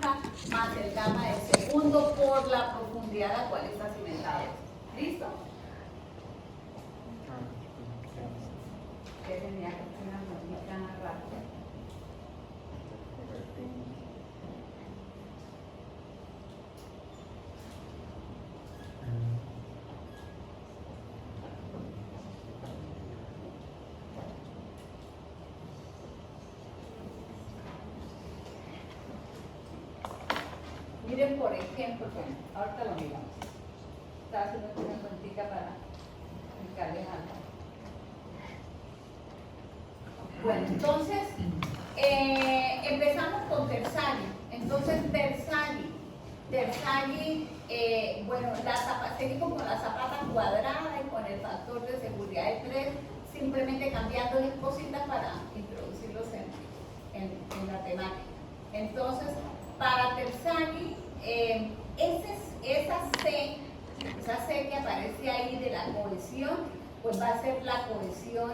franja más el gamma del segundo por la profundidad a la cual está cimentado. ¿Listo? Que tenía que hacer una normita rápida. Miren, por ejemplo, ahorita lo miramos. Estaba haciendo una cuentica para explicarles algo. Bueno, entonces, empezamos con Terzaghi. Entonces, Terzaghi, bueno, seguimos con la zapata cuadrada y con el factor de seguridad de 3, simplemente cambiándoles cositas para introducirlos en la temática. Entonces, para Terzaghi, esa C que aparece ahí de la cohesión, pues va a ser la cohesión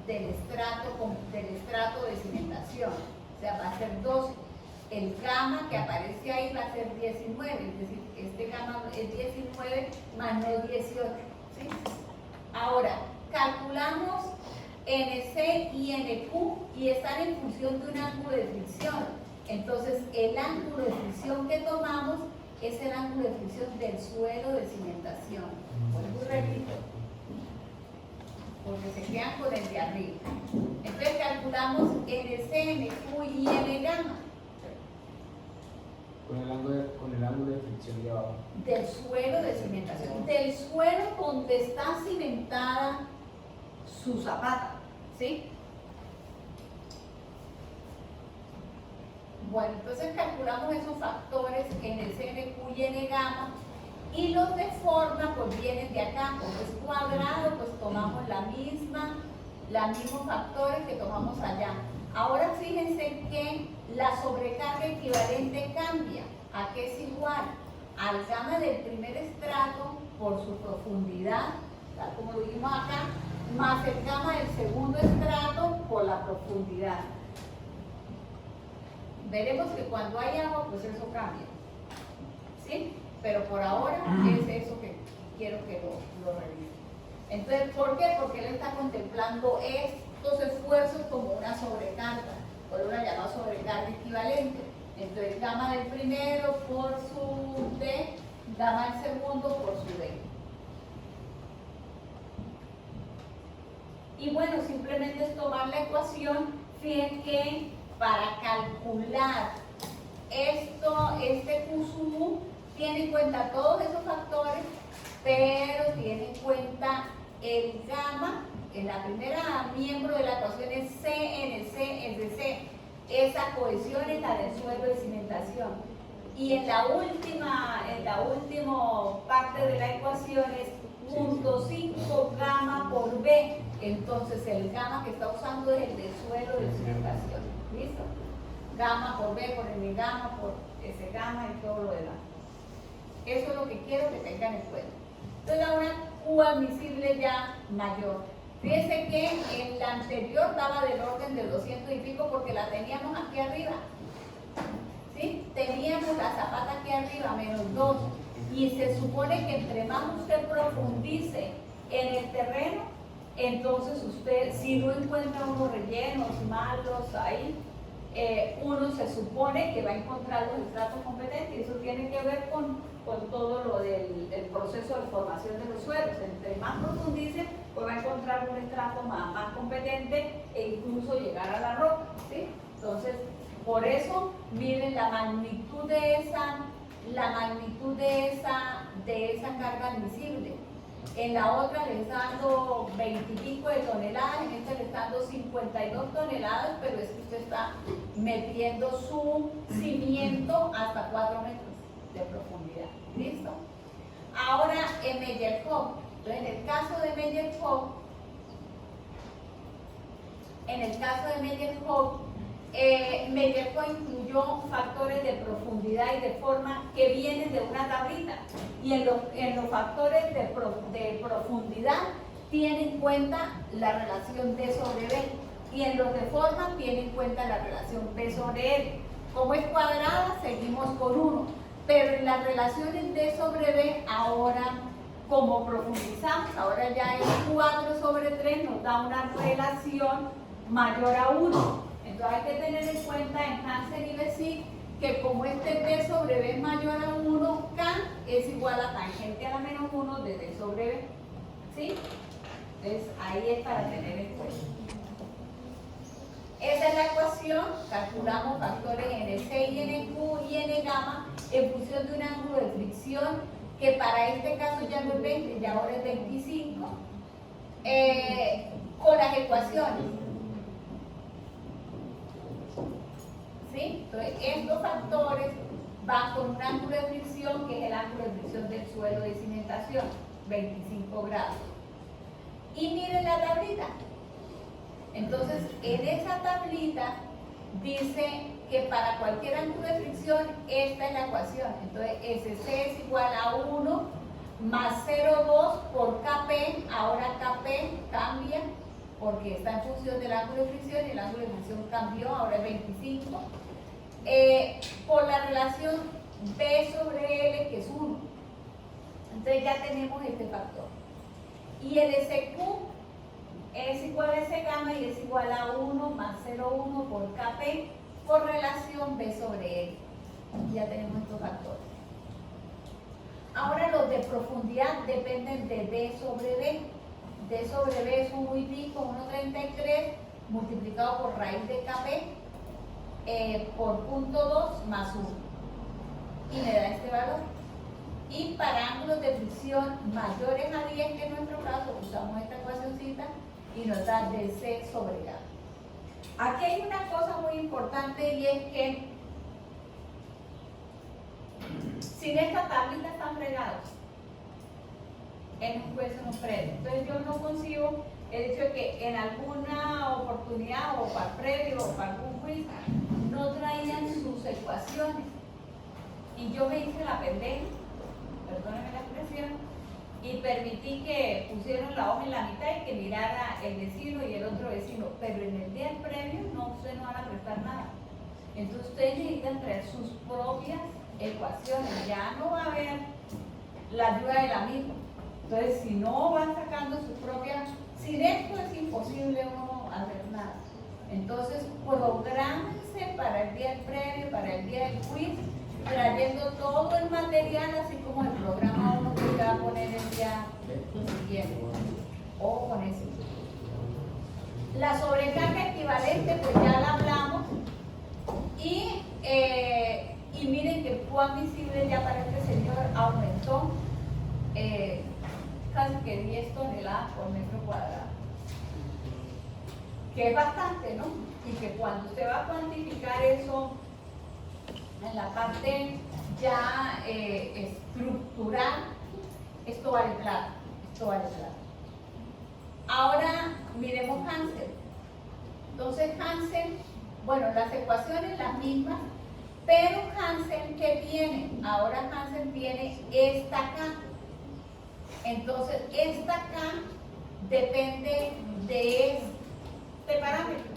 del estrato de cimentación. O sea, va a ser 12. El gamma que aparece ahí va a ser 19, es decir, este gamma es 19 más no 18. ¿Sí? Ahora, calculamos NC y NQ y están en función de un ángulo de fricción. Entonces, el ángulo de fricción que tomamos es el ángulo de fricción del suelo de cimentación. Por eso repito, porque se quedan con el de arriba. Entonces, calculamos NC, NQ y N gamma. Con el ángulo de fricción de abajo. Del suelo de cimentación. Del suelo donde está cimentada su zapata. ¿Sí? Bueno, entonces calculamos esos factores en el CNQ y N gamma y los de forma pues vienen de acá. Como es cuadrado, pues tomamos los mismos factores que tomamos allá. Ahora fíjense que la sobrecarga equivalente cambia. ¿A qué es igual? Al gamma del primer estrato por su profundidad, tal como lo vimos acá, más el gamma del segundo estrato por la profundidad. Veremos que cuando hay agua, pues eso cambia. ¿Sí? Pero por ahora es eso que quiero que lo revisen. Entonces, ¿por qué? Porque él está contemplando estos esfuerzos como una sobrecarga, por una llamada sobrecarga equivalente. Entonces, gamma del primero por su D, gamma del segundo por su D. Y bueno, simplemente es tomar la ecuación. Fíjense que para calcular este Q sub U tiene en cuenta todos esos factores, pero tiene en cuenta el gamma. En la primera miembro de la ecuación es CNC, es decir, esa cohesión es la del suelo de cimentación. Y en la última parte de la ecuación es 0.5 gamma por B. Entonces el gamma que está usando es el del suelo de cimentación. ¿Listo? Gamma por B, por N gamma, por S gamma y todo lo demás. Eso es lo que quiero que tengan en cuenta. Entonces ahora Q admisible ya mayor. Fíjense que en la anterior daba del orden de 200 y pico porque la teníamos aquí arriba. ¿Sí? Teníamos la zapata aquí arriba, menos 2. Y se supone que entre más usted profundice en el terreno, entonces usted, si no encuentra unos rellenos malos ahí, uno se supone que va a encontrar los estratos competentes, y eso tiene que ver con todo lo del proceso de formación de los suelos. Entre más profundice, pues va a encontrar un estrato más competente e incluso llegar a la roca, ¿sí? Entonces, por eso, miren la magnitud de esa carga admisible. En la otra le está dando 20 y pico de toneladas, en esta le está dando 52 toneladas, pero es que usted está metiendo su cimiento hasta 4 metros de profundidad. ¿Listo? Ahora en Meyerhoff. Entonces, en el caso de Meyerhoff, Meyerhoff incluyó factores de profundidad y de forma que vienen de una tablita, y en los factores de profundidad tiene en cuenta la relación D sobre B, y en los de forma tiene en cuenta la relación P sobre L. Como es cuadrada, seguimos con 1. Pero en las relaciones D sobre B, ahora, como profundizamos, ahora ya el 4 sobre 3 nos da una relación mayor a 1. Entonces hay que tener en cuenta en Hansen y Bessick que como este D sobre B es mayor a 1, K es igual a tangente a la menos 1 de D sobre B. ¿Sí? Entonces ahí es para tener en cuenta. Esa es la ecuación, calculamos factores NC y NQ y N gamma en función de un ángulo de fricción que para este caso ya no es 20, ya ahora es 25, con las ecuaciones. ¿Sí? Entonces estos factores van con un ángulo de fricción que es el ángulo de fricción del suelo de cimentación, 25 grados. Y miren la tablita. Entonces, en esa tablita dice que para cualquier ángulo de fricción, esta es la ecuación. Entonces, SC es igual a 1 más 0,2 por KP. Ahora KP cambia porque está en función del ángulo de fricción y el ángulo de fricción cambió, ahora es 25. Por la relación B sobre L, que es 1. Entonces, ya tenemos este factor. Y el SQ es igual a S gamma y es igual a 1 más 0,1 por Kp por relación B sobre L. Ya tenemos estos factores. Ahora los de profundidad dependen de D sobre B. D sobre B es 1 y pico, 1,33 multiplicado por raíz de Kp por punto 2 más 1. Y me da este valor. Y para ángulos de fricción mayores a 10, que en nuestro caso usamos esta ecuacióncita, y nos da dc sobre K. Aquí hay una cosa muy importante y es que sin esta tablita están fregados en un juez, en un previo. Entonces yo no concibo el hecho de que en alguna oportunidad o para previo o para algún quiz no traían sus ecuaciones y yo me hice la pendeja, perdónenme la expresión, y permití que pusieran la hoja en la mitad y que mirara el vecino y el otro vecino, pero en el día previo no, ustedes no van a prestar nada. Entonces ustedes necesitan traer sus propias ecuaciones, ya no va a haber la ayuda del amigo. Entonces si no van sacando sus propias, sin esto es imposible uno hacer nada. Entonces prográmense para el día previo, para el día del quiz, trayendo todo el material, así como el programa uno que va a poner el día siguiente. O con eso. La sobrecarga equivalente, pues ya la hablamos. Y miren que cuán visible ya para este señor aumentó casi que 10 toneladas por metro cuadrado. Que es bastante, ¿no? Y que cuando usted va a cuantificar eso en la parte ya estructural, esto vale plata, esto vale plata. Ahora miremos Hansen. Entonces Hansen, bueno, las ecuaciones las mismas, pero Hansen, ¿qué tiene? Ahora Hansen tiene esta K. Entonces esta K depende de este parámetro.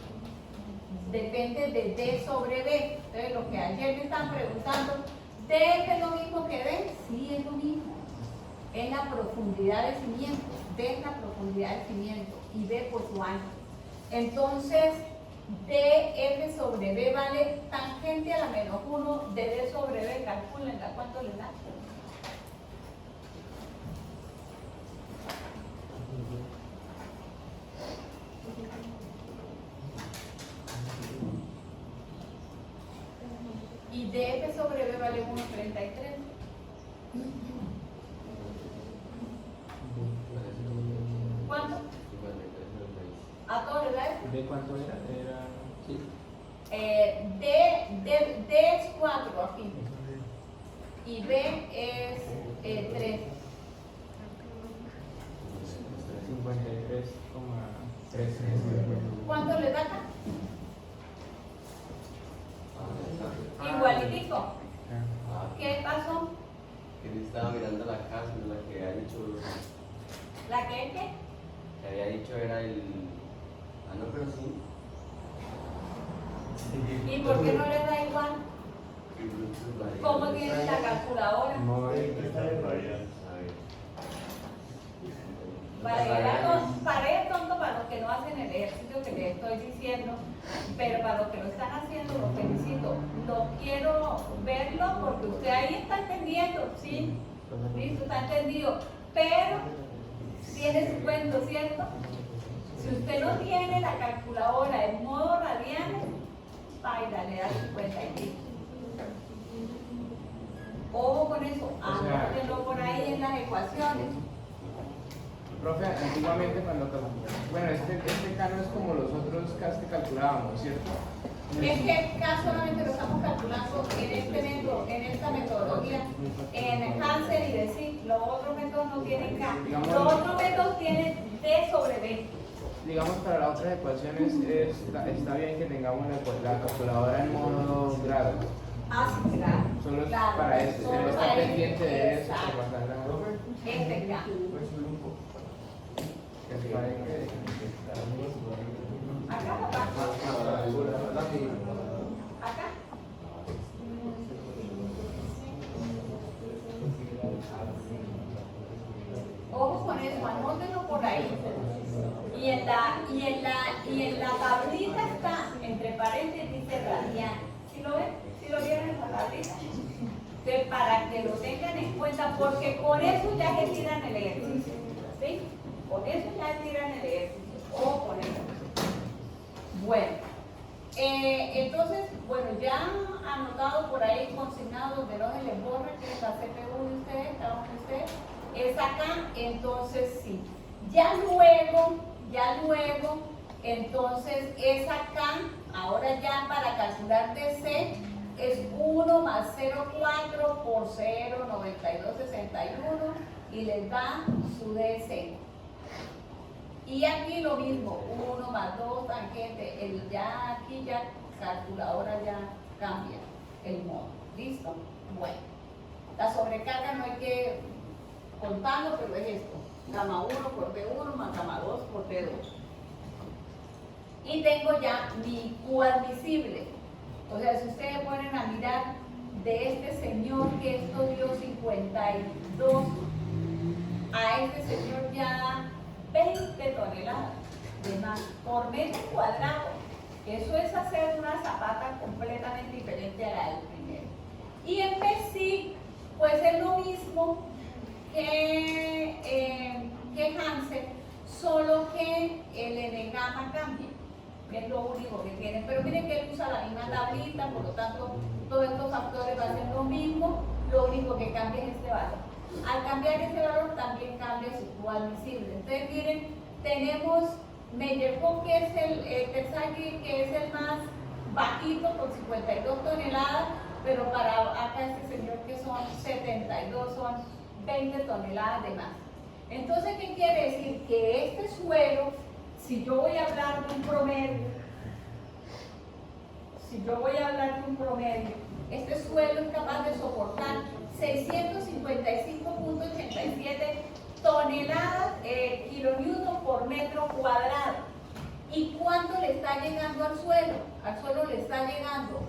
Depende de D sobre B. Entonces, lo que ayer me estaban preguntando, ¿D es lo mismo que B? Sí, es lo mismo. Es la profundidad de cimiento. D es la profundidad de cimiento y B por su ancho. Entonces, DF sobre B vale tangente a la menos 1 de D sobre B. Calcúlenla, ¿cuánto le da? Y DF sobre B vale 1,33. ¿Cuánto? ¿A todo le da eso? ¿De cuánto era? Sí. D es 4 aquí. Y B es 3. 53,3. ¿Cuánto le da acá? Igualitico. ¿Qué pasó? Que estaba mirando la casa, la que había dicho. ¿La que es qué? Que había dicho era el. Ah, no, pero sí. Sí, ¿Y por qué no les da igual? ¿Cómo tienen la calculadora? Parece tonto para los que no hacen el ejercicio que les estoy diciendo, pero para los que lo están haciendo los felicito. No quiero verlo porque usted ahí está entendiendo, ¿sí? Listo, está entendido. Pero tiene su cuento, ¿cierto? Si usted no tiene la calculadora en modo radianes, baila, le da 50 y pico. Ojo con eso, anótenlo por ahí en las ecuaciones. Profe, antiguamente cuando bueno, este K no es como los otros K que calculábamos, ¿cierto? Es que K solamente lo estamos calculando en este método, en esta metodología, en Hansen y de sí. Los otros métodos no tienen K. Los otros métodos tienen D sobre D. Digamos, para las otras ecuaciones está bien que tengamos la calculadora en modo grado. Ah, sí, claro. Solo claro, para eso, solo debe para estar eso. pendiente de eso. Exacto. Para pasarla. Este K. Acá, papá. Acá. Ojo con eso, anótenlo por ahí. Y en la tablita está, entre paréntesis, dice radian. ¿Sí lo ven? ¿Sí lo vieron en la tablita? Entonces, para que lo tengan en cuenta, porque con eso ya se tiran el ejercicio. ¿Sí? Con eso ya se tiran el ejercicio. Ojo con eso. Bueno. Entonces, bueno, ya han anotado por ahí consignado donde no se les borra, que es la CPU de ustedes, cada uno de ustedes, es acá, entonces sí. Ya luego, entonces es acá, ahora ya para calcular DC, es 1 más 0,4 por 0,9261 y les da su DC. Y aquí lo mismo, 1 más 2 tangente, aquí ya calculadora ya cambia el modo. ¿Listo? Bueno, la sobrecarga no hay que contarlo, pero es esto. Gamma 1 por B1 más gamma 2 por B2. Y tengo ya mi Q admisible. O sea, si ustedes ponen a mirar de este señor que esto dio 52, a este señor ya 20 toneladas de más por metro cuadrado. Eso es hacer una zapata completamente diferente a la del primero. Y en PSIC, pues es lo mismo que Hansen, solo que el N-gamma cambia. Es lo único que tienen. Pero miren que él usa la misma tablita, por lo tanto, todos estos factores van a ser lo mismo, lo único que cambia es este valor. Al cambiar ese valor también cambia su Q admisible. Entonces miren, tenemos Meyerhoff, que es el Terzaghi, que es el más bajito con 52 toneladas, pero para acá este señor que son 72, son 20 toneladas de más. Entonces, ¿qué quiere decir? Que este suelo, si yo voy a hablar de un promedio, este suelo es capaz de soportar 655.87 toneladas, kilonewton por metro cuadrado. ¿Y cuánto le está llegando al suelo? Al suelo le está llegando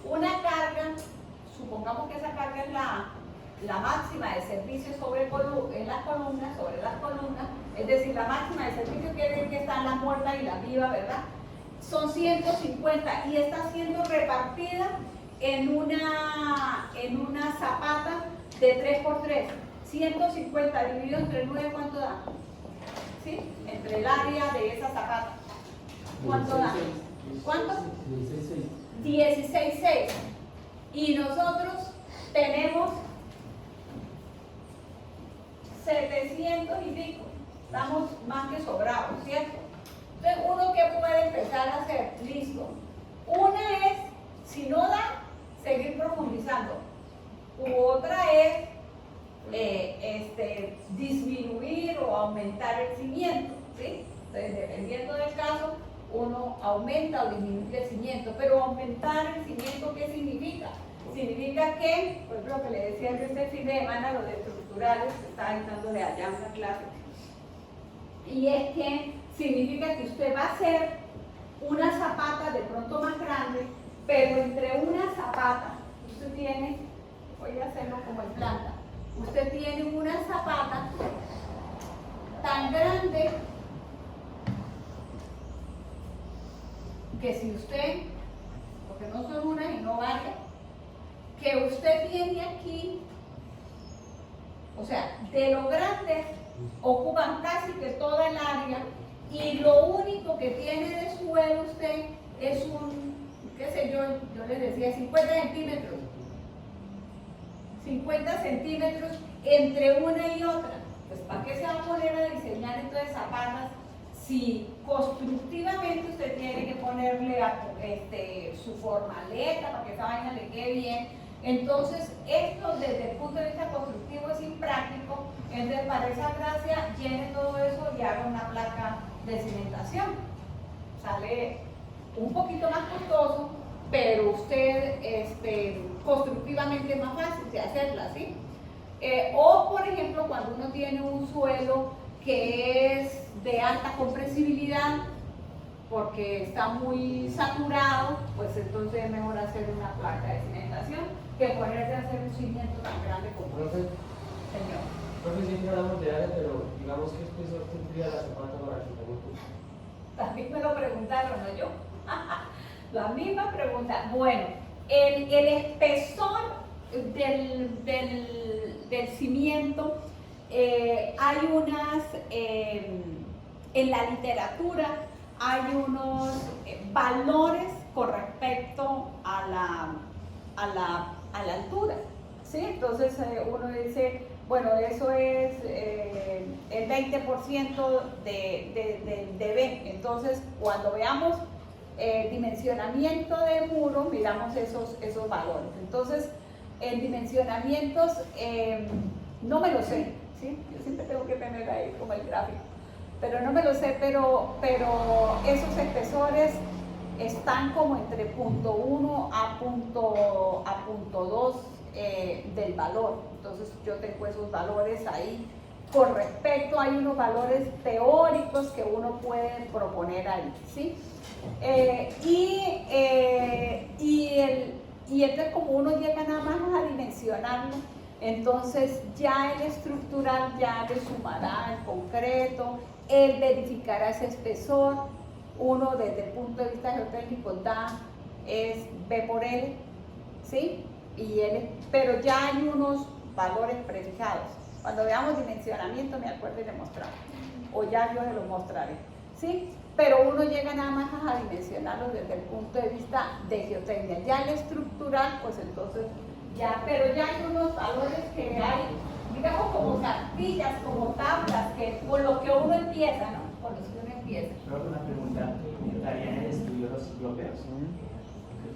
una carga, supongamos que esa carga es la máxima de servicio sobre las columnas, es decir, la máxima de servicio quiere decir que están las muertas y las vivas, ¿verdad? Son 150 y está siendo repartida en una zapata de 3×3. 150 dividido entre 9, ¿cuánto da? ¿Sí? Entre el área de esa zapata. ¿Cuánto da? ¿Cuánto? 16,6. Y nosotros tenemos 700 y pico. Estamos más que sobrados, ¿cierto? Entonces, uno que puede empezar a hacer, listo. Una es, si no da, seguir profundizando. Otra es disminuir o aumentar el cimiento, ¿sí? Entonces, dependiendo del caso, uno aumenta o disminuye el cimiento. Pero aumentar el cimiento, ¿qué significa? Significa que, por ejemplo, lo que le decía que este fin de semana, los estructurales, estaba dándole allá una clase, y es que significa que usted va a hacer una zapata de pronto más grande, pero entre una zapata, usted tiene, voy a hacerlo como en planta, usted tiene una zapata tan grande que si usted, porque no son una y no varias, que usted tiene aquí, o sea, de lo grande ocupan casi que toda el área y lo único que tiene de suelo usted es un, qué sé yo les decía 50 centímetros. 50 centímetros entre una y otra. Pues ¿para qué se va a poner a diseñar entonces zapatas si constructivamente usted tiene que ponerle su formaleta para que esa vaina le quede bien? Entonces, esto desde el punto de vista constructivo es impráctico. Entonces, para esa gracia, llene todo eso y haga una placa de cimentación. Sale un poquito más costoso, pero usted constructivamente es más fácil de hacerla, ¿sí? O, por ejemplo, cuando uno tiene un suelo que es de alta compresibilidad, porque está muy saturado, pues entonces es mejor hacer una placa de cimentación que ponerse a hacer un cimiento tan grande como Profe, señor. profe, siempre hablamos de área, pero digamos que espesor tendría la zapata para que tenga. También me lo preguntaron, ¿no yo? La misma pregunta. Bueno, el espesor del cimiento, hay unas, en la literatura, hay unos valores con respecto a la altura, ¿sí? Entonces uno dice, bueno, eso es el 20% de B. Entonces, cuando veamos dimensionamiento de muro, miramos esos valores. Entonces, en dimensionamientos, no me lo sé, ¿sí? Yo siempre tengo que tener ahí como el gráfico, pero no me lo sé, pero esos espesores están como entre punto 1 a punto 2 del valor. Entonces yo tengo esos valores ahí. Con respecto, hay unos valores teóricos que uno puede proponer ahí, ¿sí? Y entonces como uno llega nada más a dimensionarlo, entonces ya el estructural ya le sumará el concreto, él verificará ese espesor. Uno desde el punto de vista geotécnico es B por L, ¿sí? Pero ya hay unos valores prefijados. Cuando veamos dimensionamiento me acuerdo y le mostramos, o ya yo se lo mostraré, ¿sí? Pero uno llega nada más a dimensionarlo desde el punto de vista de geotecnia. Ya el estructural, pues entonces ya, pero ya hay unos valores que hay, digamos como cartillas, como tablas, que con lo que uno empieza, ¿no? Con los que uno empieza. Creo que una pregunta, ¿entraría en el estudio los ciclópeos?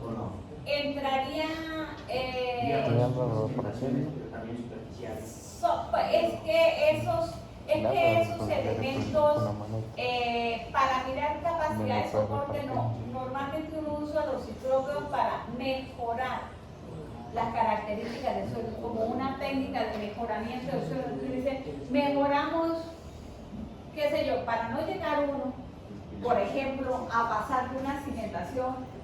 ¿O no? Entraría, Pero también superficiales. es que esos elementos para mirar capacidad de soporte no, normalmente uno usa los ciclópeos para mejorar las características del suelo, como una técnica de mejoramiento del suelo. Entonces dice, mejoramos, qué sé yo, para no llegar uno, por ejemplo, a pasar de una cimentación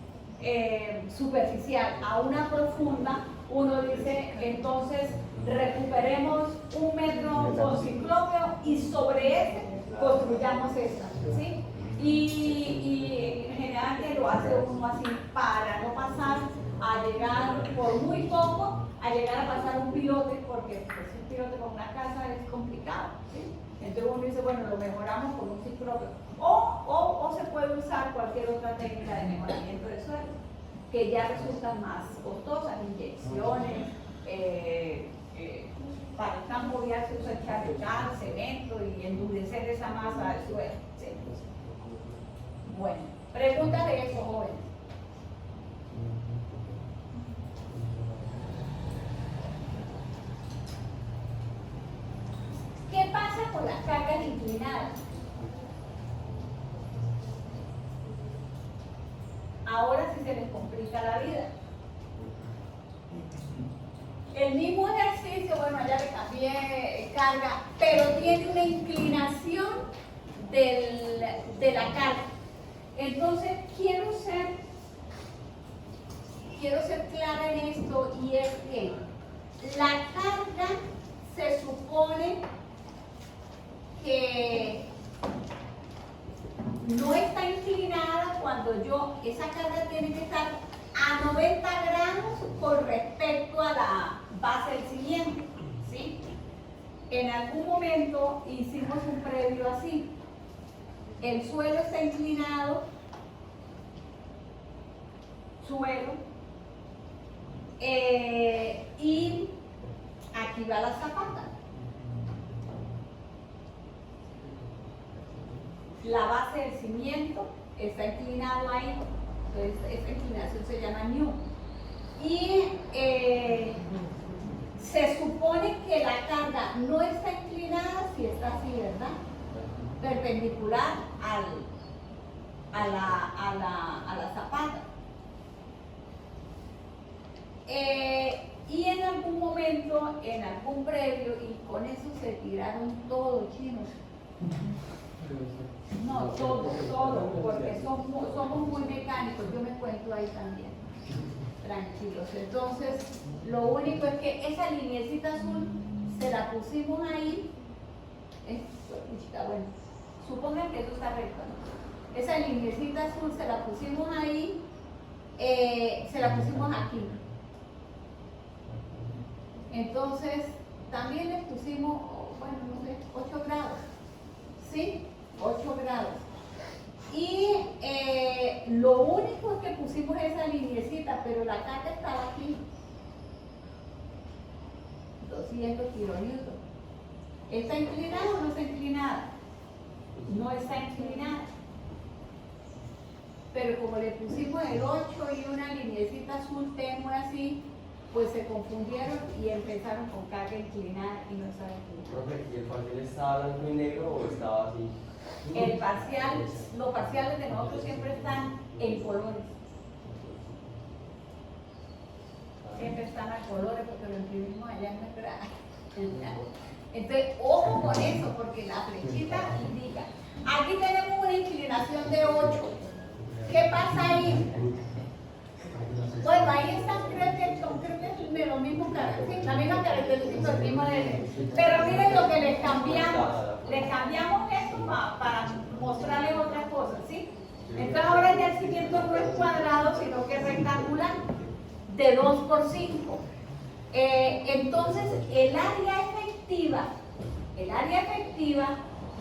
superficial a una profunda, uno dice, entonces recuperemos 1 metro con ciclópeo y sobre ese construyamos esta, ¿sí? Y generalmente lo hace uno así para no pasar a llegar por muy poco, a llegar a pasar un pilote, porque pues, un pilote con una casa es complicado, ¿sí? Entonces uno dice, bueno, lo mejoramos con un ciclópeo. O se puede usar cualquier otra técnica de mejoramiento de suelo, que ya resultan más costosas, inyecciones, para el campo vial se usa echar cemento y endurecer esa masa del suelo. ¿Sí? Bueno, preguntas de eso, jóvenes. ¿Qué pasa con las cargas inclinadas? Ahora sí se les complica la vida. El mismo ejercicio, bueno, ya le cambié carga, pero tiene una inclinación de la carga. Entonces, quiero ser quiero ser clara en esto, y es que la carga se supone que no está inclinada cuando esa carga tiene que estar a 90 grados con respecto a la base del cimiento, ¿sí? En algún momento hicimos un previo así. El suelo está inclinado, y aquí va la zapata. La base del cimiento está inclinado ahí, entonces esta inclinación se llama ñu. Y se supone que la carga no está inclinada si está así, ¿verdad? Perpendicular a la zapata. Y en algún momento, en algún previo, y con eso se tiraron todos chinos. No, todo, porque somos muy mecánicos, yo me encuentro ahí también. Tranquilos. Entonces, lo único es que esa lineecita azul se la pusimos ahí. Bueno, supongan que eso está recto, ¿no? Esa lineecita azul se la pusimos ahí, se la pusimos aquí. Entonces, también le pusimos, bueno, no sé, 8 grados. ¿Sí? 8 grados. Y lo único es que pusimos esa lineecita, pero la carga estaba aquí. 200 kilonewtons. ¿Está inclinada o no está inclinada? No está inclinada. Pero como le pusimos el 8 y una lineecita azul tenue así, pues se confundieron y empezaron con carga inclinada y no estaba inclinada. Profe, ¿y el parcial estaba blanco y negro o estaba así? El parcial, los parciales de nosotros siempre están en colores. Siempre están a colores porque lo imprimimos allá en nuestra. Entonces, ojo con eso, porque la flechita indica. Aquí tenemos una inclinación de 8. ¿Qué pasa ahí? Bueno, ahí están, creo que es lo mismo, sí, la misma característica, el mismo de. Pero miren lo que les cambiamos. Les cambiamos esto para mostrarles otras cosas, ¿sí? Entonces ahora ya el cimiento no es cuadrado, sino que es rectangular, de 2 por 5. Entonces el área efectiva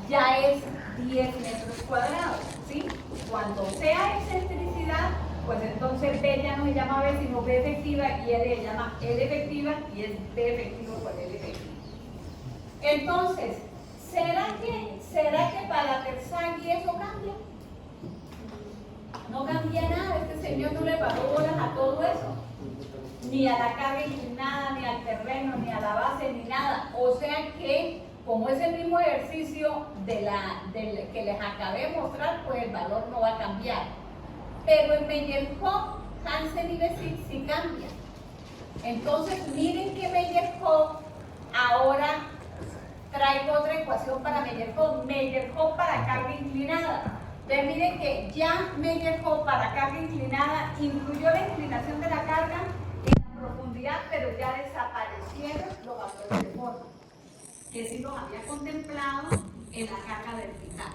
ya es 10 metros cuadrados, ¿sí? Cuando sea excentricidad, pues entonces B ya no se llama B, sino B efectiva, y L se llama L efectiva, y es B efectivo por L efectiva. Entonces, ¿será que para Terzaghi eso cambia? No cambia nada, este señor no le paró bolas a todo eso, ni a la carga inclinada, ni al terreno, ni a la base, ni nada. O sea que, como es el mismo ejercicio que les acabé de mostrar, pues el valor no va a cambiar. Pero en Meyerhof, Hansen y Bessick sí cambia. Entonces, miren que Meyerhof ahora traigo otra ecuación para Meyerhof para carga inclinada. Entonces miren que ya Meyerhof para carga inclinada incluyó la inclinación de la carga en la profundidad, pero ya desaparecieron los valores de forma, que sí los había contemplado en la carga vertical.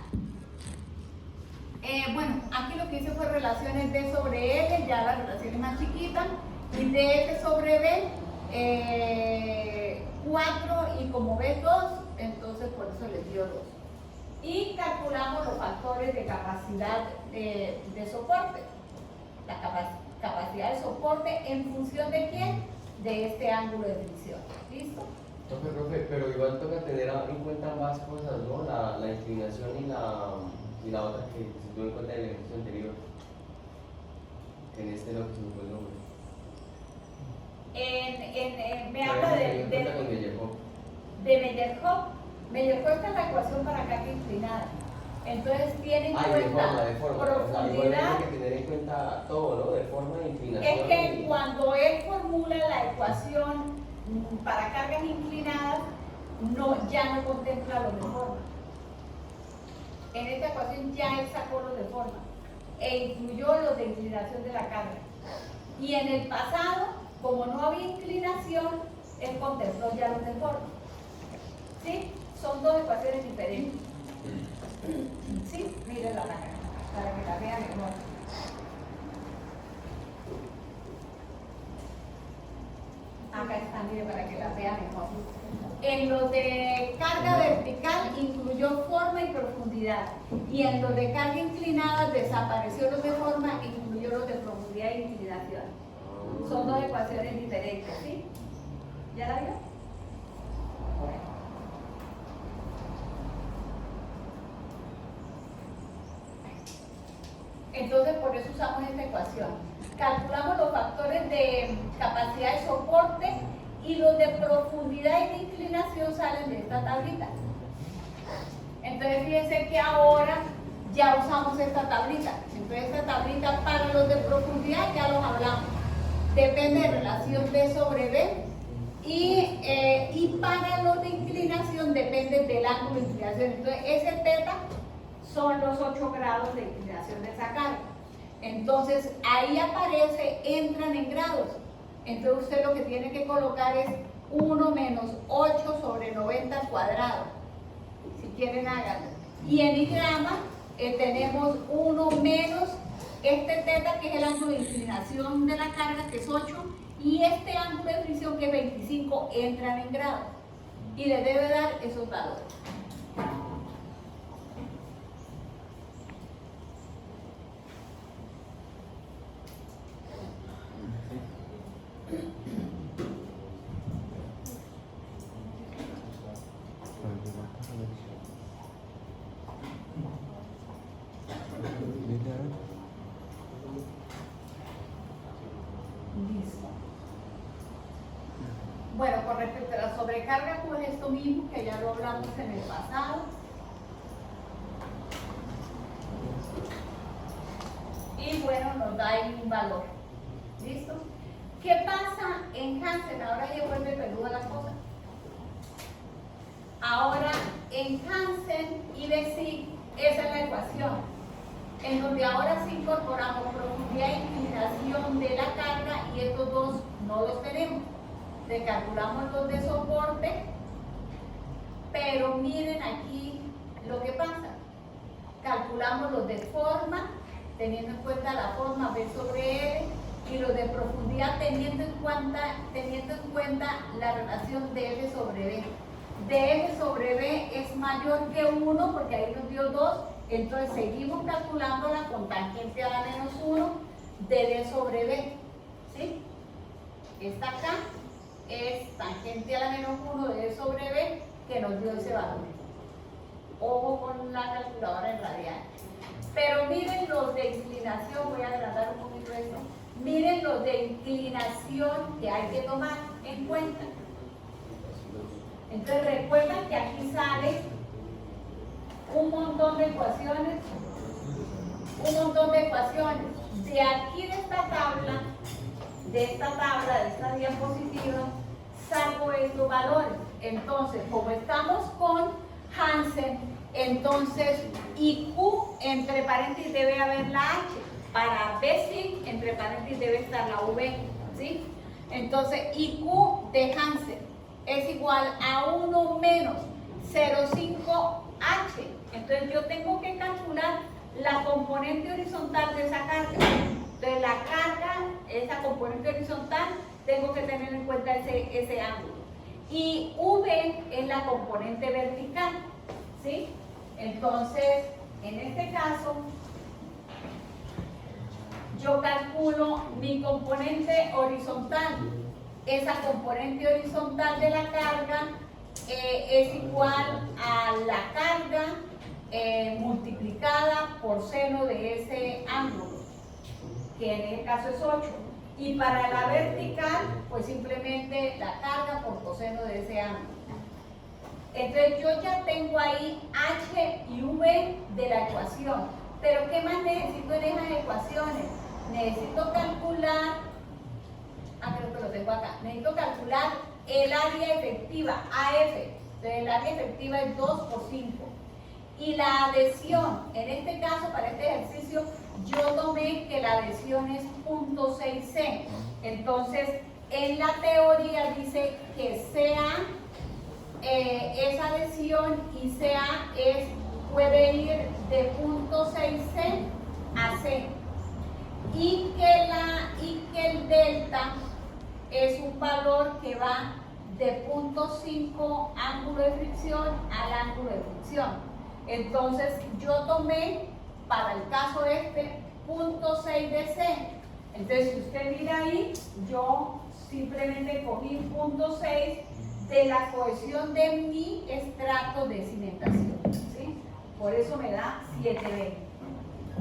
Bueno, aquí lo que hice fue relaciones D sobre L, ya las relaciones más chiquitas, y DF sobre B, 4, y como B 2, entonces por eso les dio 2. Y calculamos los factores de capacidad de soporte. La capacidad de soporte en función de quién? De este ángulo de fricción. ¿Listo? Profe, pero igual toca tener en cuenta ambas cosas, ¿no? La inclinación y la otra que se tuvo en cuenta en el ejercicio anterior. En este lo que se fue el nombre. Me habla de Meyerhof. Meyerhof está en la ecuación para carga inclinada. Entonces tienen en cuenta de forma. profundidad. O sea, tiene que tener en cuenta todo, ¿no? De forma de inclinación. Es que cuando él formula la ecuación para cargas inclinadas, ya no contempla los de forma. En esta ecuación ya él sacó los de forma e incluyó los de inclinación de la carga. Y en el pasado, como no había inclinación, él contempló ya los deformes. ¿Sí? Son dos ecuaciones diferentes. ¿Sí? Mírenla acá, para que la vean mejor. Acá está, miren, para que la vean mejor. En lo de carga vertical incluyó forma y profundidad. Y en lo de carga inclinada desapareció los de forma e incluyó los de profundidad e inclinación. Son dos ecuaciones diferentes, ¿sí? ¿Ya la vio? Bueno. Entonces, por eso usamos esta ecuación. Calculamos los factores de capacidad de soporte y los de profundidad y de inclinación salen de esta tablita. Entonces, fíjense que ahora ya usamos esta tablita. Entonces, esta tablita para los de profundidad ya los hablamos. Depende de relación B sobre B. Y para los de inclinación depende del ángulo de inclinación. Entonces, ese teta son los 8 grados de inclinación de esa carga. Entonces, ahí aparece, entran en grados. Entonces, usted lo que tiene que colocar es 1 menos 8 sobre 90 al cuadrado. Si quieren, háganlo. Y en I grama tenemos 1 menos este teta, que es el ángulo de inclinación de la carga, que es 8, y este ángulo de fricción, que es 25, entran en grados. Y le debe dar esos valores. Listo. Bueno, con respecto a la sobrecarga, pues esto mismo que ya lo hablamos en el pasado. Y bueno, nos da ahí un valor. ¿Listo? ¿Qué pasa en Hansen? Ahora ya vuelve peluda la cosa. Ahora en Hansen y de sí, esa es la ecuación. En donde ahora sí incorporamos profundidad e inclinación de la carga y estos dos no los tenemos. Le calculamos los de soporte, pero miren aquí lo que pasa. Calculamos los de forma, teniendo en cuenta la forma B sobre L, y los de profundidad teniendo en cuenta la relación de F sobre B. De F sobre B es mayor que 1 porque ahí nos dio 2, entonces seguimos calculándola con tangente a la menos 1 de D sobre B. ¿Sí? Esta acá es tangente a la menos 1 de D sobre B que nos dio ese valor. Ojo con la calculadora en radial. Pero miren los de inclinación, voy a adelantar un poquito esto. Miren los de inclinación que hay que tomar en cuenta. Entonces recuerden que aquí sale un montón de ecuaciones. De aquí de esta diapositiva, saco estos valores. Entonces, como estamos con Hansen, entonces IQ entre paréntesis debe haber la H. Para B, entre paréntesis debe estar la V. ¿Sí? Entonces, IQ de Hansen es igual a 1 menos 0,5H. Entonces, yo tengo que calcular la componente horizontal de esa carga. Entonces, la carga, esa componente horizontal, tengo que tener en cuenta ese ángulo. Y V es la componente vertical. ¿Sí? Entonces, en este caso, yo calculo mi componente horizontal. Esa componente horizontal de la carga es igual a la carga multiplicada por seno de ese ángulo, que en este caso es 8. Y para la vertical, pues simplemente la carga por coseno de ese ángulo. Entonces yo ya tengo ahí H y V de la ecuación. Pero ¿qué más necesito en esas ecuaciones? Necesito calcular, creo que lo tengo acá, necesito calcular el área efectiva, AF. Entonces el área efectiva es 2 por 5. Y la adhesión, en este caso, para este ejercicio, yo tomé que la adhesión es 0.6C. Entonces, en la teoría dice que CA es adhesión y CA puede ir de 0.6C a C. Y que el delta es un valor que va de 0.5 ángulo de fricción al ángulo de fricción. Entonces yo tomé para el caso 0.6 de C. Entonces si usted mira ahí, yo simplemente cogí 0.6 de la cohesión de mi estrato de cimentación, ¿sí? Por eso me da 7B.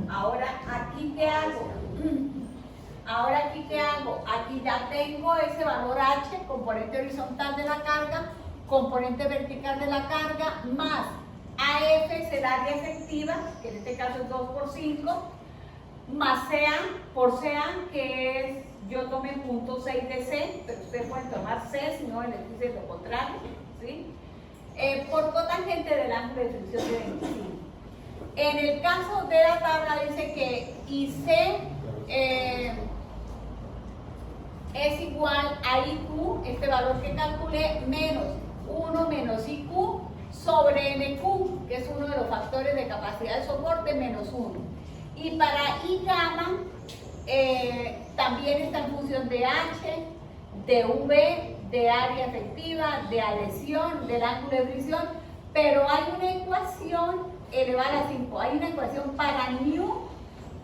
Ahora, ¿aquí qué hago? Aquí ya tengo ese valor H, componente horizontal de la carga, componente vertical de la carga, más AF es el área efectiva, que en este caso es 2 por 5, más CA por CA, que es, yo tomé 0.6 de C, pero ustedes pueden tomar C, si no les dice lo contrario, ¿sí? Por cotangente del ángulo de fricción de 25. En el caso de la tabla dice que IC es igual a IQ, este valor que calculé, menos 1 menos IQ sobre NQ, que es uno de los factores de capacidad de soporte, menos 1. Y para I gamma también está en función de H, de V, de área efectiva, de adhesión, del ángulo de fricción, pero hay una ecuación elevada a 5, hay una ecuación para nu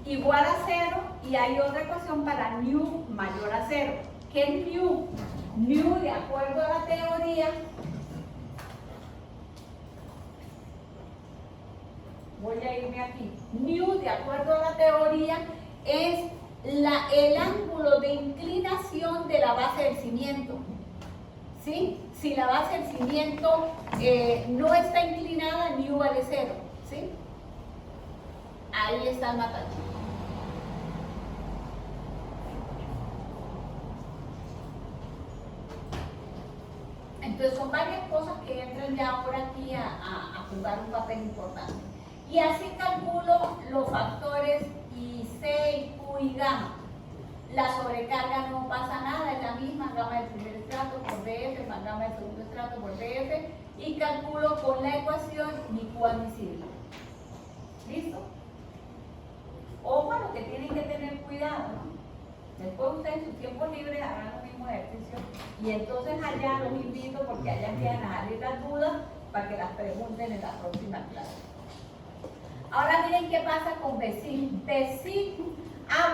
igual a 0 y hay otra ecuación para nu mayor a 0. ¿Qué es nu? Nu, de acuerdo a la teoría, voy a irme aquí, nu, de acuerdo a la teoría, es el ángulo de inclinación de la base del cimiento, ¿sí? Si la base del cimiento no está inclinada, nu vale 0, ¿sí? Ahí está el matache. Entonces son varias cosas que entran ya ahora aquí a jugar un papel importante. Y así calculo los factores IC, IQ y gamma. La sobrecarga no pasa nada, es la misma gamma del primer estrato por BF más gamma del segundo estrato por BF, y calculo con la ecuación mi Q admisible. ¿Listo? Ojo a lo que tienen que tener cuidado, ¿no? Después ustedes en sus tiempos libres harán los mismos ejercicios y entonces allá los invito porque allá empiezan a salir las dudas para que las pregunten en la próxima clase. Ahora miren qué pasa con BESIG. BESIG,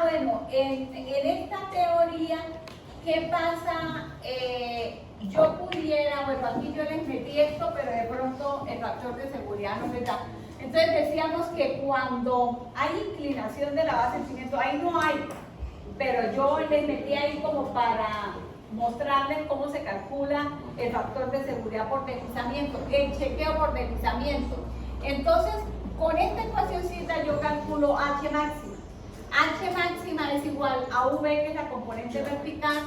bueno, en esta teoría, ¿qué pasa? Yo pudiera, bueno, aquí yo les metí esto, pero de pronto el factor de seguridad no me da. Entonces decíamos que cuando hay inclinación de la base del cimiento, ahí no hay, pero yo les metí ahí como para mostrarles cómo se calcula el factor de seguridad por deslizamiento, el chequeo por deslizamiento. Entonces, con esta ecuacióncita yo calculo H máxima. H máxima es igual a V, que es la componente vertical,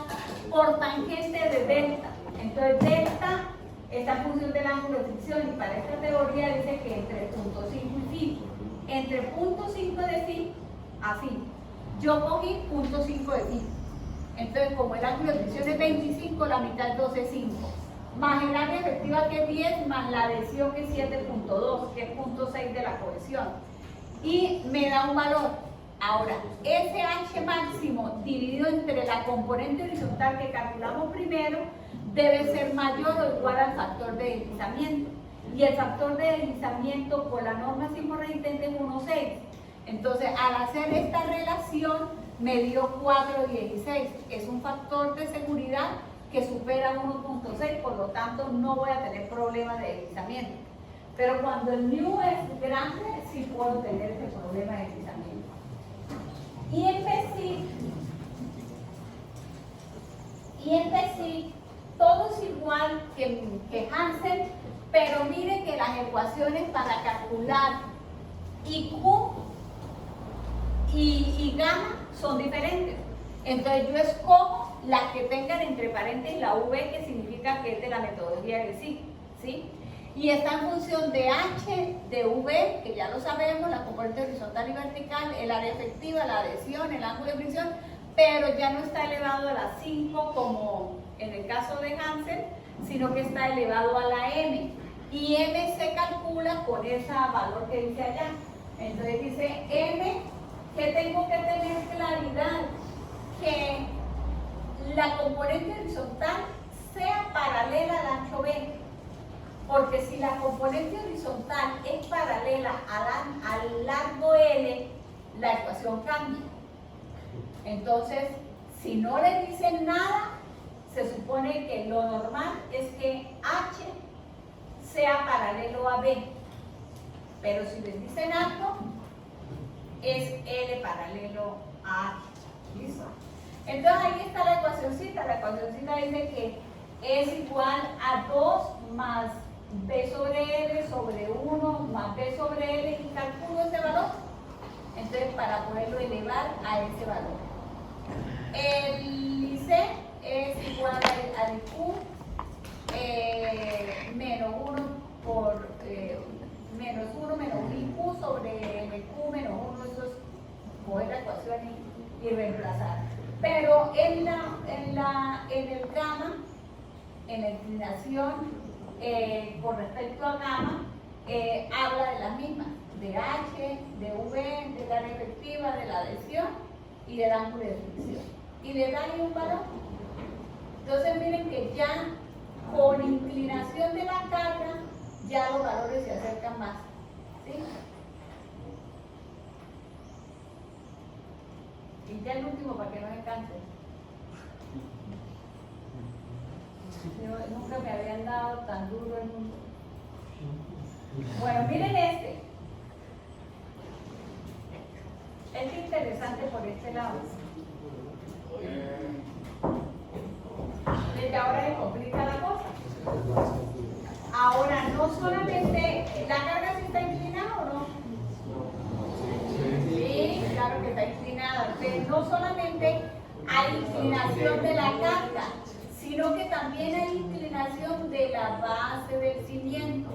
por tangente de delta. Entonces, delta está en función del ángulo de fricción y para esta teoría dice que entre 0.5 y phi. Entre 0.5 de phi a phi. Yo cogí 0.5 de phi. Entonces, como el ángulo de fricción es 25, la mitad es 12,5. Más el área efectiva que es 10, más la adhesión que es 7.2, que es 0.6 de la cohesión. Y me da un valor. Ahora, ese H máximo dividido entre la componente horizontal que calculamos primero debe ser mayor o igual al factor de deslizamiento. Y el factor de deslizamiento por la norma sismorresistente es 1,6. Entonces, al hacer esta relación, me dio 4,16. Es un factor de seguridad que supera 1,6, por lo tanto no voy a tener problemas de deslizamiento. Pero cuando el nu es grande, sí puedo tener ese problema de deslizamiento. Y en PESIG, todo es igual que Hansen, pero miren que las ecuaciones para calcular IQ y gamma son diferentes. Entonces yo escojo las que tengan entre paréntesis la V, que significa que es de la metodología de SIG, ¿sí? Y está en función de H, de V, que ya lo sabemos, la componente horizontal y vertical, el área efectiva, la adhesión, el ángulo de fricción, pero ya no está elevado a la 5 como en el caso de Hansen, sino que está elevado a la M. Y M se calcula con ese valor que dice allá. Entonces dice M, que tengo que tener claridad que la componente horizontal sea paralela al ancho B. Porque si la componente horizontal es paralela al largo L, la ecuación cambia. Entonces, si no le dicen nada, se supone que lo normal es que H sea paralelo a B. Pero si les dicen algo, es L paralelo a H. ¿Listo? Entonces ahí está la ecuacioncita. La ecuacioncita dice que es igual a 2 más B sobre L sobre 1 más B sobre L y calculo ese valor. Entonces, para poderlo elevar a ese valor. El IC es igual al Q menos 1 por menos 1 menos IQ sobre MQ menos 1. Eso es coger la ecuación y reemplazar. Pero en el gamma, en la inclinación, con respecto a gamma, habla de las mismas, de H, de V, de la área efectiva, de la adhesión y del ángulo de fricción. Y le da ahí un valor. Entonces miren que ya con inclinación de la carga, ya los valores se acercan más. ¿Sí? Y ya el último para que no me canse. Nunca me habían dado tan duro el mundo. Bueno, miren este. Es interesante por este lado. Desde ahora le complica la cosa. Ahora, no solamente, ¿la carga sí está inclinada o no? Sí, claro que está inclinada. Pero no solamente hay inclinación de la carga, sino que también hay inclinación de la base del cimiento,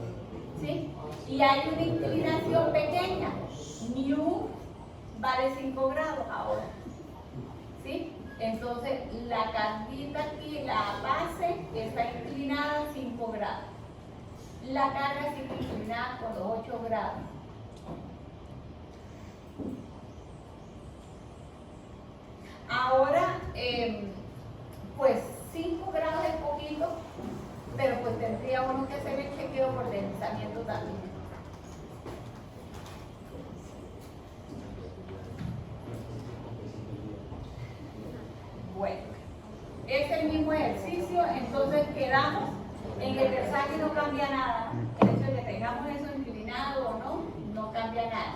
¿sí? Y hay una inclinación pequeña, mu vale 5 grados ahora, ¿sí? Entonces, la carguita aquí, la base, está inclinada a 5 grados. La carga sigue inclinada por los 8 grados. Ahora, pues 5 grados es poquito, pero pues tendría uno que hacer el chequeo por deslizamiento también. Bueno, es el mismo ejercicio, entonces quedamos en que el tersaje no cambia nada. El hecho de que tengamos eso inclinado o no, no cambia nada.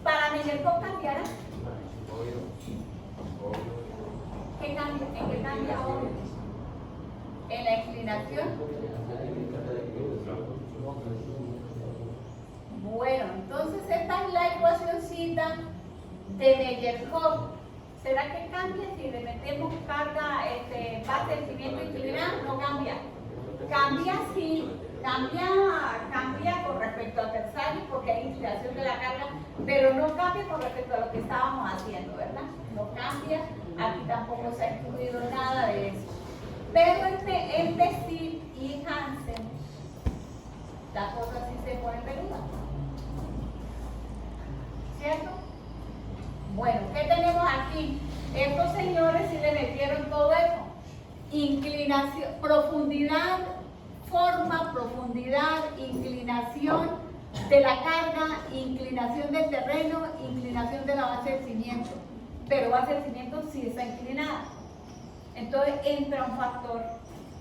Para Mendelkov cambiará. ¿Qué cambia? ¿En qué cambia ahora? ¿En la inclinación? Bueno, entonces esta es la ecuacioncita de Mendelkov. ¿Será que cambia si le metemos carga, base del cimiento inclinado? No cambia. Cambia sí, cambia con respecto al tersaje porque hay inclinación de la carga, pero no cambia con respecto a lo que estábamos haciendo, ¿verdad? No cambia, aquí tampoco se ha incluido nada de eso. Pero en Bessel y Hansen, la cosa sí se pone peluda. ¿Cierto? Bueno, ¿qué tenemos aquí? Estos señores sí le metieron todo eso. Inclinación, profundidad, forma, profundidad, inclinación de la carga, inclinación del terreno, inclinación de la base del cimiento. Pero base del cimiento sí está inclinada. Entonces entra un factor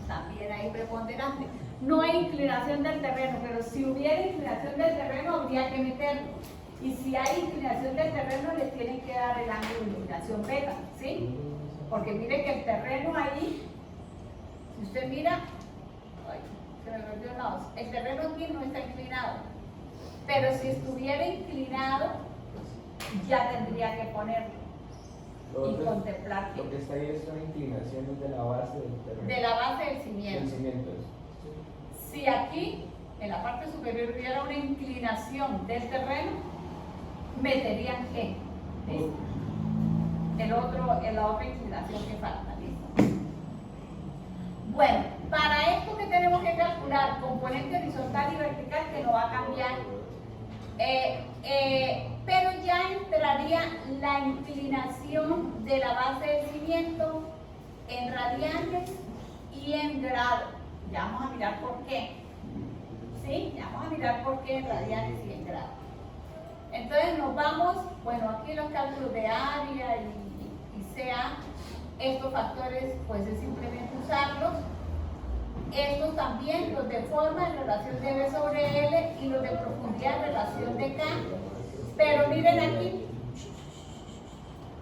también ahí preponderante. No hay inclinación del terreno, pero si hubiera inclinación del terreno habría que meterlo. Y si hay inclinación del terreno, les tienen que dar el ángulo de inclinación beta, ¿sí? Porque mire que el terreno ahí, si usted mira, ay, se me perdió el mouse, el terreno aquí no está inclinado. Pero si estuviera inclinado, ya tendría que ponerlo y contemplar. Lo que está ahí es una inclinación de la base del terreno. De la base del cimiento. Del cimiento. Si aquí, en la parte superior, hubiera una inclinación del terreno, meterían G. ¿Listo? La otra inclinación que falta. ¿Listo? Bueno, para esto que tenemos que calcular, componente horizontal y vertical, que no va a cambiar, pero ya entraría la inclinación de la base del cimiento en radianes y en grados. Ya vamos a mirar por qué. ¿Sí? Ya vamos a mirar por qué en radianes y en grados. Entonces nos vamos, bueno, aquí los cálculos de área y CA, estos factores pues es simplemente usarlos. Estos también, los de forma en relación de B sobre L y los de profundidad en relación de K. Pero miren aquí,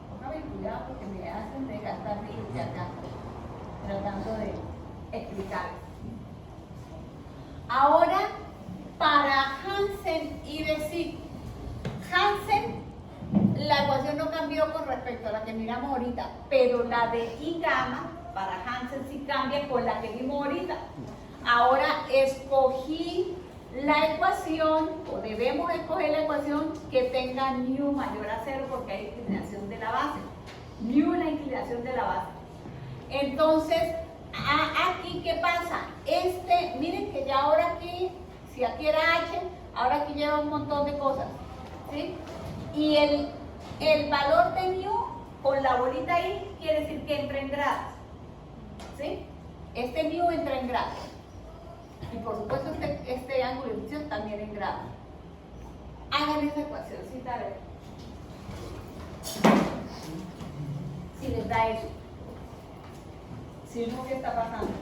póngame cuidado porque me hacen desgastar de acá, tratando de explicar. Ahora, para Hansen y Bessick. Hansen, la ecuación no cambió con respecto a la que miramos ahorita, pero la de I gamma para Hansen sí cambia con la que vimos ahorita. Ahora escogí la ecuación, o debemos escoger la ecuación que tenga nu mayor a 0 porque hay inclinación de la base. Nu la inclinación de la base. Entonces, aquí, ¿qué pasa? Miren que ya ahora aquí, si aquí era H, ahora aquí lleva un montón de cosas. ¿Sí? Y el valor de mu con la bolita ahí quiere decir que entra en grados. ¿Sí? Este mu entra en grados. Y por supuesto este ángulo de visión también en grados. Hagan esa ecuacióncita a ver. Si les da eso. Si no, ¿qué está pasando?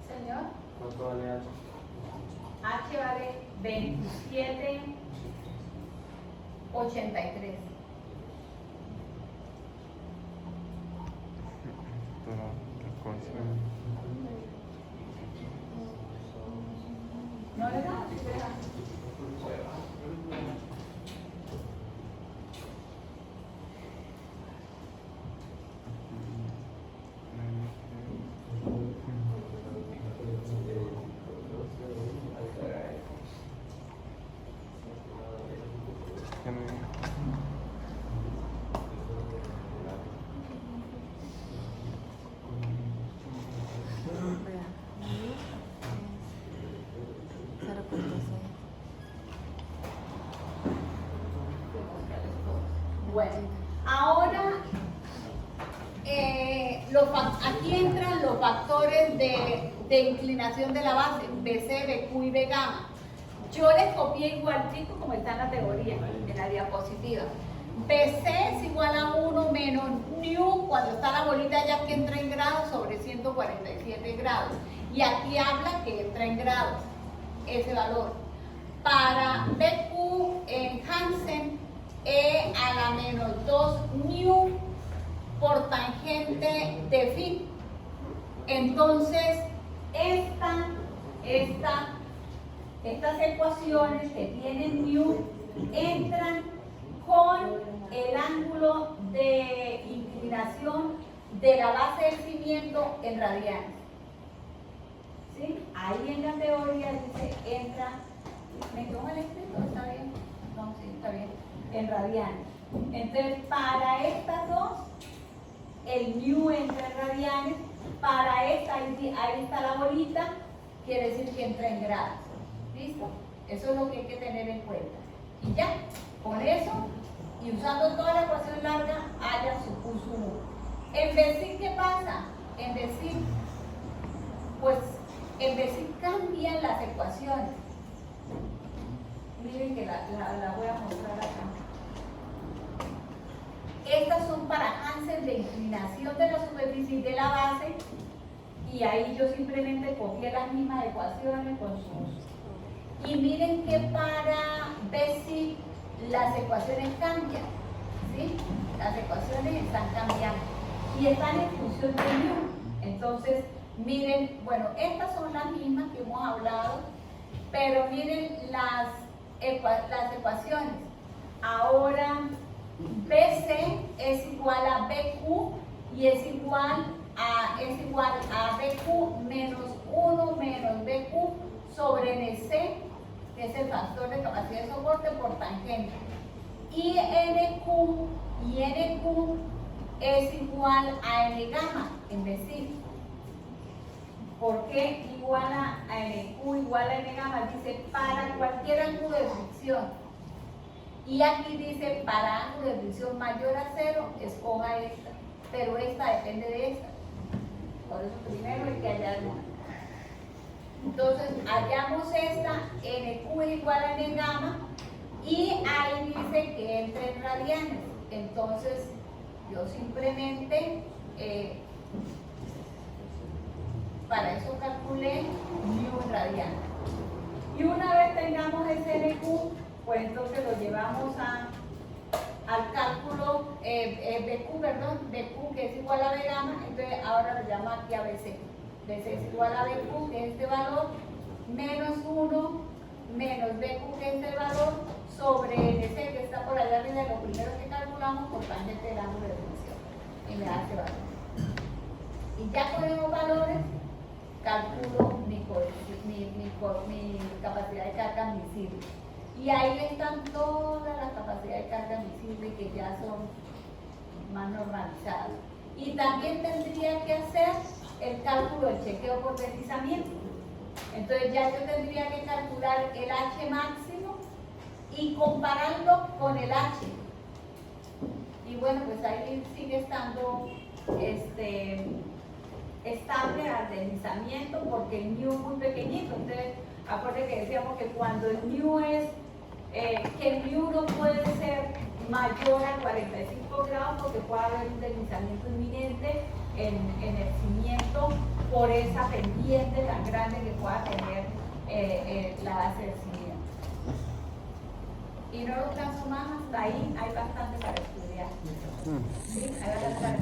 Señor, ¿Cuánto vale H? H vale 27,83. ¿No le da? ¿Sí le da? Bueno, ahora aquí entran los factores de inclinación de la base, BC, BQ y B gamma. Yo les copié igualito como está en la teoría, en la diapositiva. BC es igual a 1 menos nu, cuando está la bolita ya que entra en grados, sobre 147 grados. Y aquí habla que entra en grados, ese valor. Para BQ en Hansen, E a la menos 2 nu por tangente de phi. Entonces, estas ecuaciones que tienen nu entran con el ángulo de inclinación de la base del cimiento en radianes. ¿Sí? Ahí en la teoría dice entra, ¿me toma el escrito? ¿Está bien? No, sí, está bien. En radianes. Entonces, para estas dos, el mu entra en radianes. Para esta, ahí está la bolita, quiere decir que entra en grados. ¿Listo? Eso es lo que hay que tener en cuenta. Y ya, con eso, y usando toda la ecuación larga, haya su curso 1. En Bessick, ¿qué pasa? En Bessick, pues, en Bessick cambian las ecuaciones. Miren que la voy a mostrar acá. Estas son para Hansen de inclinación de la superficie y de la base, y ahí yo simplemente copié las mismas ecuaciones con sus. Y miren que para BESIC las ecuaciones cambian, ¿sí? Las ecuaciones están cambiando y están en función de mu. Entonces, miren, bueno, estas son las mismas que hemos hablado, pero miren las ecuaciones. Ahora, BC es igual a BQ y es igual a BQ menos 1 menos BQ sobre NC, que es el factor de capacidad de soporte por tangente. Y NQ es igual a N gamma en BESIC. ¿Por qué igual a NQ igual a N gamma? Dice para cualquier ángulo de fricción. Y aquí dice para ángulo de fricción mayor a 0, escoja esta, pero esta depende de esta. Por eso primero hay que hallar una. Entonces hallamos esta, NQ es igual a N gamma, y ahí dice que entra en radianes. Entonces yo simplemente para eso calculé mu en radianes. Y una vez tengamos ese NQ, pues entonces lo llevamos al cálculo BQ, que es igual a B gamma. Entonces ahora lo llamo aquí a BC. BC es igual a BQ, que es este valor, menos 1 menos BQ, que es este valor, sobre NC, que está por allá arriba, lo primero que calculamos por tangente del ángulo de fricción. Y me da este valor. Y ya con esos valores calculo mi capacidad de carga admisible. Y ahí están todas las capacidades de carga admisible que ya son más normalizadas. Y también tendría que hacer el cálculo del chequeo por deslizamiento. Entonces ya yo tendría que calcular el H máximo y compararlo con el H. Y bueno, pues ahí sigue estando estable al deslizamiento porque el mu es muy pequeñito. Entonces, acuérdense que decíamos que cuando el mu es, que el mu no puede ser mayor a 45 grados porque puede haber un deslizamiento inminente en el cimiento por esa pendiente tan grande que pueda tener la base del cimiento. Y no lo canso más, hasta ahí hay bastante para estudiar. ¿Sí? Hay bastante para